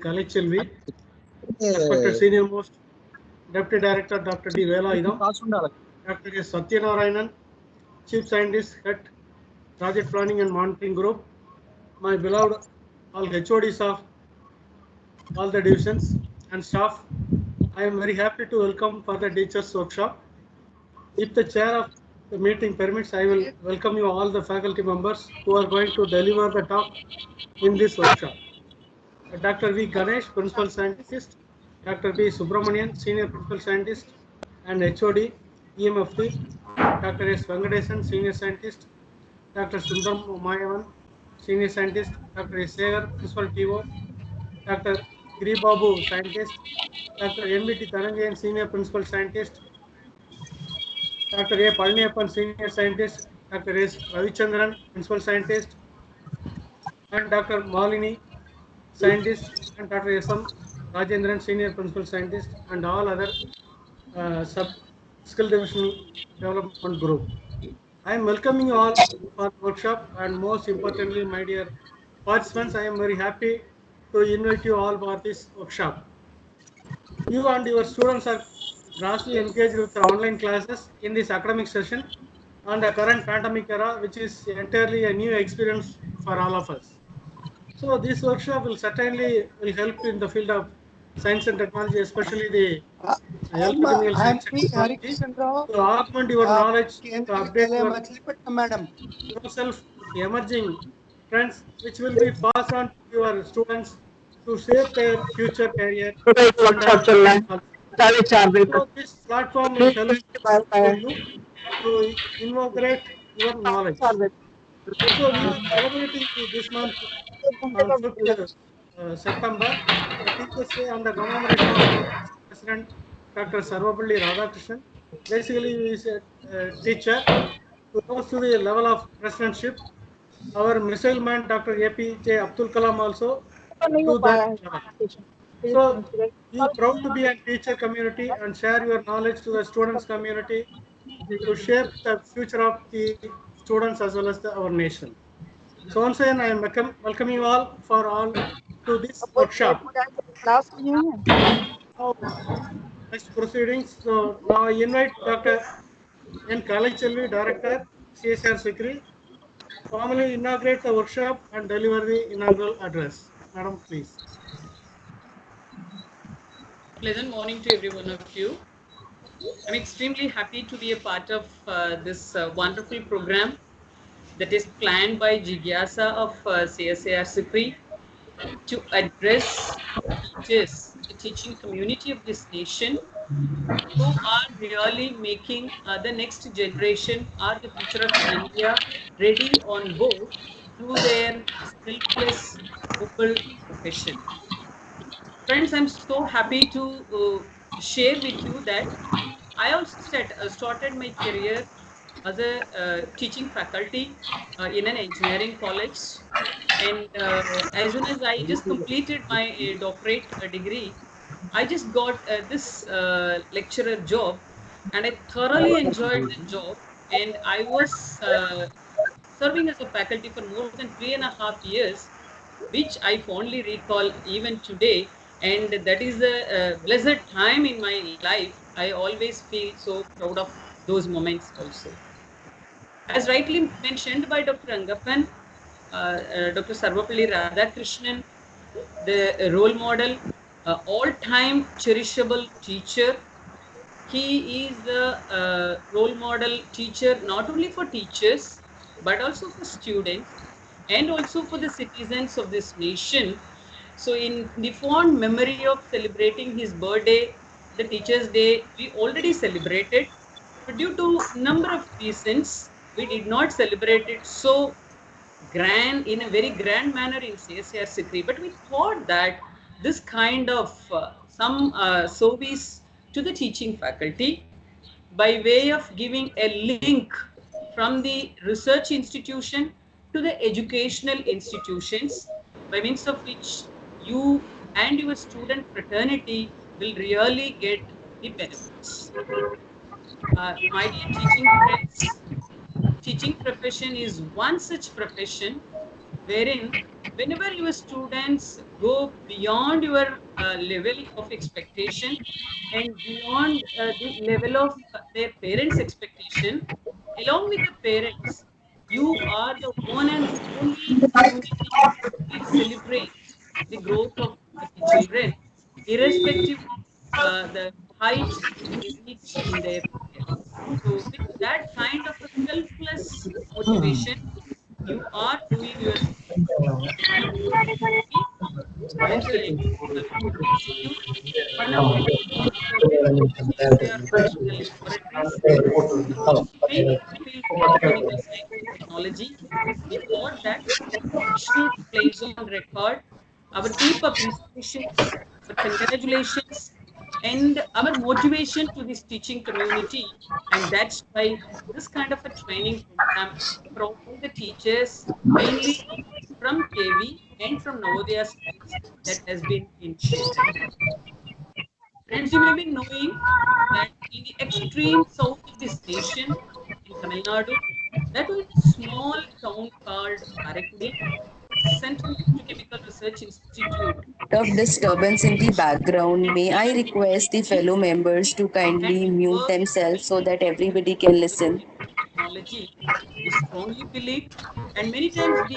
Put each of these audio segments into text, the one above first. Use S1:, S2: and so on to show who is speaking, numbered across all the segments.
S1: Kalichelvi, respected senior most Deputy Director Dr. D. Velayudham, Dr. S. Satyanarayanan, Chief Scientist, Head Project Planning and Monitoring Group, my beloved all HODs of all the divisions and staff. I am very happy to welcome for the teachers workshop. If the chair of the meeting permits, I will welcome you all the faculty members who are going to deliver the talk in this workshop. Dr. V. Ganesh, Principal Scientist, Dr. B. Subramanian, Senior Principal Scientist and HOD, EMFT, Dr. S. Venkatesan, Senior Scientist, Dr. Sundram Mayavan, Senior Scientist, Dr. S. Segar, Principal TO, Dr. Giri Babu, Scientist, Dr. MBT Dhananjayan, Senior Principal Scientist, Dr. A. Palniappan, Senior Scientist, Dr. S. Ravichandran, Principal Scientist, and Dr. Malini, Scientist, and Dr. S.M. Rajendran, Senior Principal Scientist, and all other sub-skill divisional development group. I am welcoming you all for the workshop, and most importantly, my dear participants, I am very happy to invite you all for this workshop. You and your students are grossly engaged with the online classes in this academic session and the current pandemic era, which is entirely a new experience for all of us. So this workshop will certainly help in the field of science and technology, especially the health criminal science and technology, to augment your knowledge, to update yourself with the emerging trends, which will be passed on to your students to shape their future career and so this platform will help to you to invigorate your knowledge. So we are celebrating this month on 5th September, the Teachers' Day, and the commemoration of our President Dr. Sarvapalli Radhakrishnan. Basically, he is a teacher who rose to the level of presidentship. Our missile man Dr. APJ Abdul Kalam also to that level. So be proud to be a teacher community and share your knowledge to the students community to shape the future of the students as well as our nation. So once again, I am welcoming you all for all to this workshop. Next proceedings. So now I invite Dr. N. Kalichelvi, Director, CSR Sikri, formally inaugurate the workshop and deliver the inaugural address. Madam, please.
S2: Pleasant morning to every one of you. I'm extremely happy to be a part of this wonderful program that is planned by Jigyasa of CSAR Sikri to address teachers, the teaching community of this nation, who are really making the next generation or the future of India ready on board through their selfless, noble profession. Friends, I'm so happy to share with you that I also started my career as a teaching faculty in an engineering college. And as soon as I just completed my doctorate degree, I just got this lecturer job, and I thoroughly enjoyed the job. And I was serving as a faculty for more than 3.5 years, which I fondly recall even today. And that is a blessed time in my life. I always feel so proud of those moments also. As rightly mentioned by Dr. Angappan, Dr. Sarvapalli Radhakrishnan, the role model, all-time cherishable teacher. He is the role model teacher not only for teachers, but also for students and also for the citizens of this nation. So in the fond memory of celebrating his birthday, the Teachers' Day, we already celebrated, but due to number of reasons, we did not celebrate it so grand, in a very grand manner in CSAR Sikri. But we thought that this kind of some service to the teaching faculty by way of giving a link from the research institution to the educational institutions, by means of which you and your student fraternity will really get the benefits. My dear teaching friends, teaching profession is one such profession wherein whenever your students go beyond your level of expectation and beyond the level of their parents' expectation, along with the parents, you are the one and only unity which celebrates the growth of the children, irrespective of the height they reach in their career. So, with that kind of a selfless motivation, you are doing your Central Electrical Institute, one of the reputed CSIR national laboratories in the extreme field of electrochemical science and technology. We thought that we should place on record our deep appreciations, our congratulations, and our motivation to this teaching community. And that's why this kind of a training program for all the teachers, mainly from KV and from Navodaya schools, that has been initiated. Friends, you may be knowing that in the extreme south of this nation, in Tamil Nadu, that was a small town called Karakudi, Central Electrochemical Research Institute.
S3: Of disturbance in the background, may I request the fellow members to
S2: And
S3: kindly
S2: the
S3: mute
S2: work
S3: themselves so that
S2: in
S3: everybody can listen?
S2: technology, we strongly believe, and many times we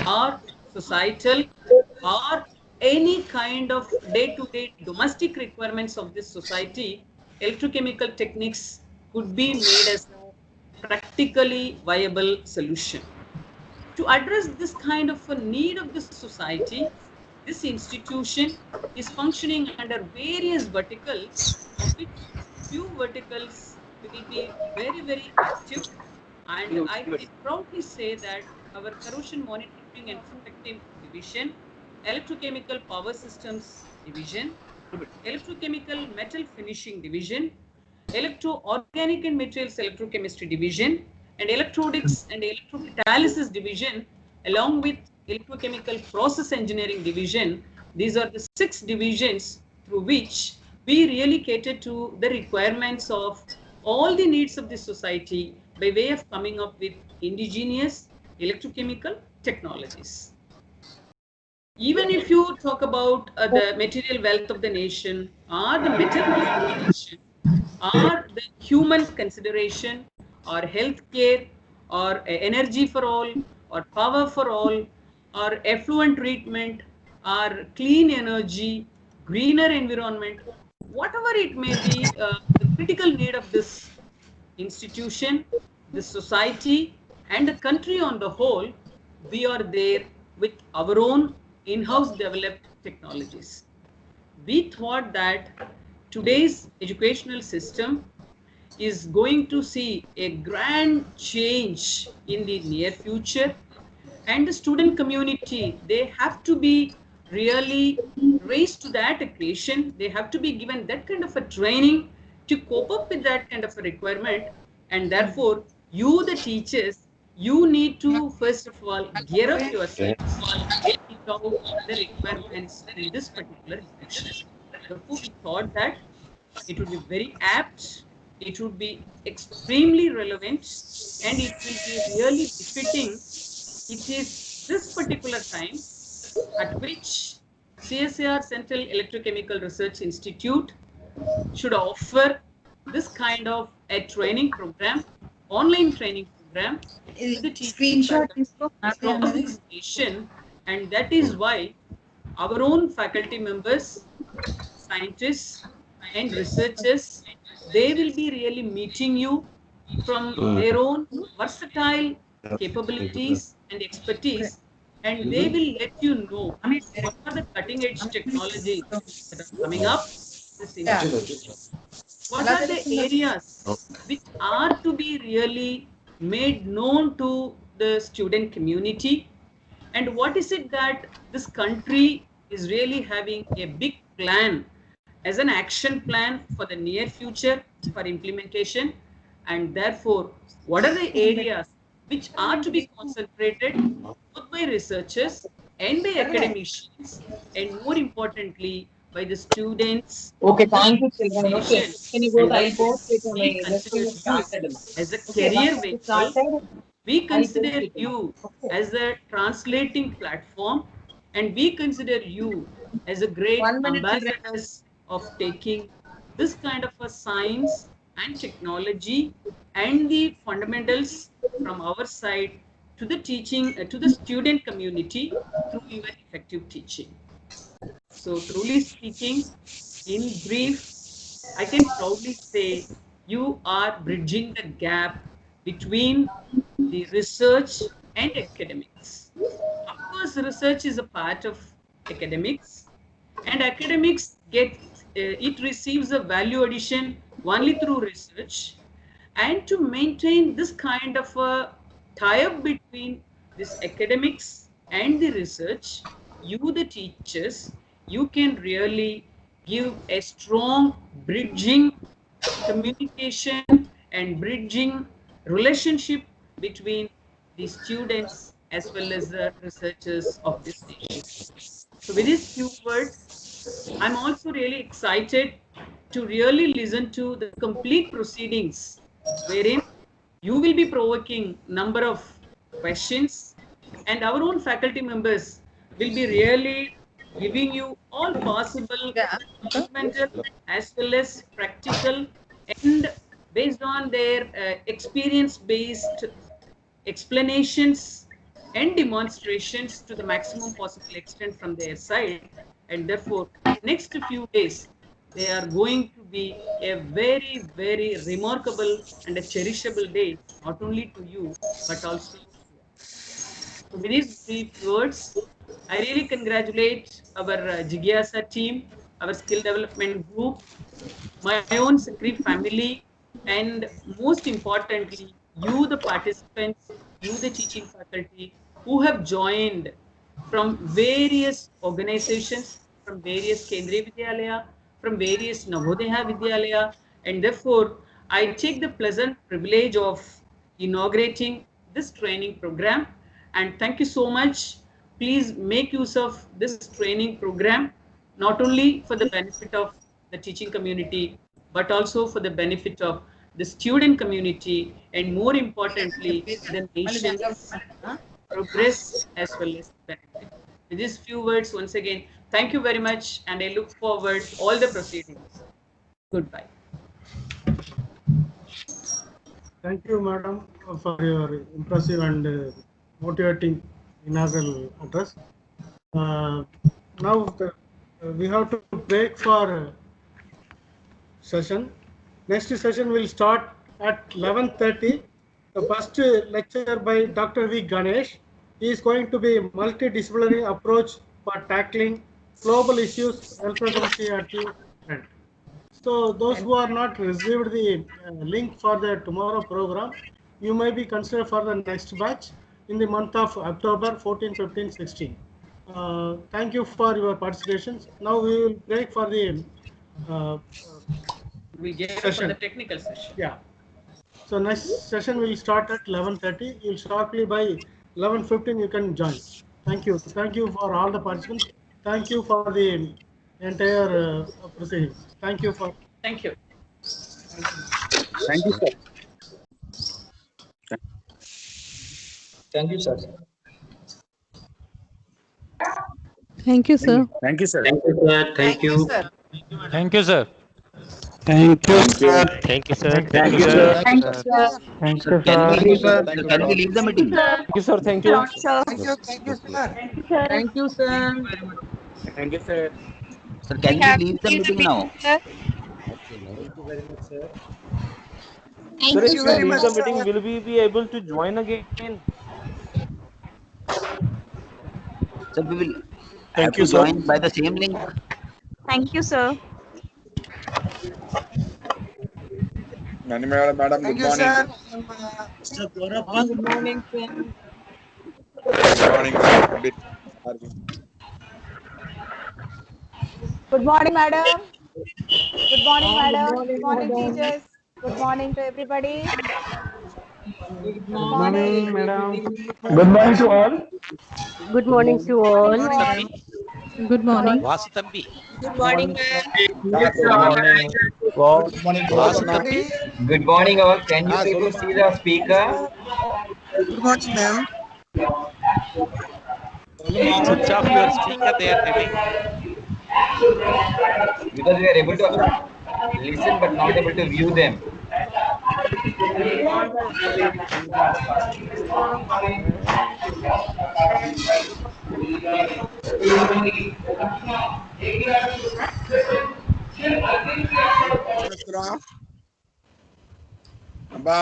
S2: are societal or any kind of day-to-day domestic requirements of this society, electrochemical techniques could be made as a practically viable solution. To address this kind of a need of this society, this institution is functioning under various verticals, of which few verticals will be very, very active. And I can proudly say that our corrosion monitoring and protective division, electrochemical power systems division, electrochemical metal finishing division, electro-organic and materials electrochemistry division, and electronics and electrocatalysis division, along with electrochemical process engineering division. These are the 6 divisions through which we really cater to the requirements of all the needs of the society by way of coming up with indigenous electrochemical technologies. Even if you talk about the material wealth of the nation, or the metal wealth of the nation, or the human consideration, or healthcare, or energy for all, or power for all, or effluent treatment, or clean energy, greener environment, whatever it may be, the critical need of this institution, the society, and the country on the whole, we are there with our own in-house developed technologies. We thought that today's educational system is going to see a grand change in the near future, and the student community, they have to be really raised to that occasion. They have to be given that kind of a training to cope up with that kind of a requirement. And therefore, you, the teachers, you need to first of all gear up yourselves to meet out the requirements in this particular institution. Therefore, we thought that it would be very apt, it would be extremely relevant, and it will be really befitting. It is this particular time at which CSIR Central Electrochemical Research Institute should offer this kind of a training program, online training program to the teaching faculty across this nation. And that is why our own faculty members, scientists, and researchers, they will be really meeting you from their own versatile capabilities and expertise, and they will let you know what are the cutting edge technologies that are coming up this institution. What are the areas which are to be really made known to the student community, and what is it that this country is really having a big plan as an action plan for the near future for implementation, and therefore what are the areas which are to be concentrated both by researchers and by academicians, and more importantly, by the students.
S4: Okay, thank you, children. Okay,
S2: Association.
S4: can you go
S2: And
S4: to I
S2: therefore,
S4: post it on
S2: we
S4: my
S2: consider
S4: listing
S2: you
S4: started?
S2: as a
S4: Okay,
S2: career
S4: once it
S2: vehicle.
S4: started,
S2: We
S4: I post
S2: consider
S4: it.
S2: you
S4: Okay.
S2: as a translating platform, and we consider you as a great
S4: 1 minute, children.
S2: ambassadors of taking this kind of a science and technology and the fundamentals from our side to the teaching to the student community through your effective teaching. So truly speaking, in brief, I can proudly say you are bridging the gap between the research and academics. Of course, research is a part of academics, and academics it receives a value addition only through research. And to maintain this kind of a tie-up between this academics and the research, you, the teachers, you can really give a strong bridging communication and bridging relationship between the students as well as the researchers of this nation. So with these few words, I'm also really excited to really listen to the complete proceedings wherein you will be provoking number of questions, and our own faculty members will be really giving you all possible fundamental as well as practical and based on their experience based explanations and demonstrations to the maximum possible extent from their side. And therefore next few days they are going to be a very remarkable and a cherishable day, not only to you but also to us. So with these brief words, I really congratulate our Jigyasa team, our skill development group, my own Sikri family, and most importantly, you, the participants, you, the teaching faculty, who have joined from various organizations, from various Kendriya Vidyalaya, from various Navodaya Vidyalaya, and therefore, I take the pleasant privilege of inaugurating this training program. And thank you so much. Please make use of this training program, not only for the benefit of the teaching community, but also for the benefit of the student community, and more importantly, the nation's progress as well as benefit. With these few words, once again, thank you very much, and I look forward all the proceedings. Goodbye.
S1: Thank you, madam, for your impressive and motivating inaugural address. Now we have to break for session. Next session will start at 11:30. The first lecture by Dr. V. Ganesh is going to be multidisciplinary approach for tackling global issues relevancy at the end. So those who are not received the link for the tomorrow program, you may be considered for the next batch in the month of October 14, 15, 16. Thank you for your participation. Now we will break for the
S2: We gave for
S1: session.
S2: the technical session.
S1: Yeah. So next session will start at 11:30. You'll sharply by 11:15 you can join. Thank you. Thank you for all the participants. Thank you for the entire proceedings. Thank you for.
S2: Thank you.
S5: Thank you, sir.
S4: Thank you, sir.
S6: Thank you, sir.
S5: Thank you, sir.
S4: Thank you, sir. Thank you.
S7: Thank you, sir.
S5: Thank you, sir.
S7: Thank you, sir.
S5: Thank you, sir.
S7: Thank you, sir.
S5: Thank
S4: Sir,
S5: you,
S4: can we leave,
S5: sir.
S4: can we leave the meeting?
S7: Thank you, sir. Thank you.
S4: Thank you, sir.
S6: Thank you, sir.
S5: Thank you, sir.
S4: Sir, can we leave the meeting now?
S7: Sir, if we leave the meeting, will we be able to join again?
S4: Sir, we will
S5: Thank
S4: have
S5: you,
S4: to
S5: sir.
S4: join by the same link.
S6: Thank you, sir.
S5: Nani madam, good morning.
S4: Good morning, sir.
S5: Good morning, sir.
S8: Good morning, madam. Good morning,
S4: Good
S8: madam.
S4: morning,
S8: Good morning,
S4: madam.
S8: teachers. Good morning to everybody.
S1: Good morning, madam.
S9: Good morning to all.
S6: Good morning to all. Good morning.
S10: Vasu Thambi.
S8: Good morning, ma'am.
S5: Good morning.
S9: Good morning to all.
S10: Vasu Thambi.
S11: Good morning, all. Can you people see the speaker?
S8: Good morning, ma'am.
S10: Switch off your speaker, they are telling.
S11: Because we are able to listen but not able to view them.
S5: अब्बा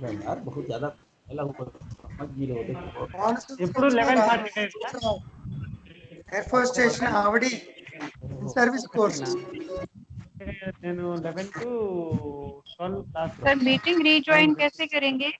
S7: यार बहुत ज्यादा ఎలా
S1: ఎప్పుడు 11:30
S8: air force station ఆవిడి service course
S1: నేను 11 to 12 class
S6: sir meeting rejoin कैसे करेंगे?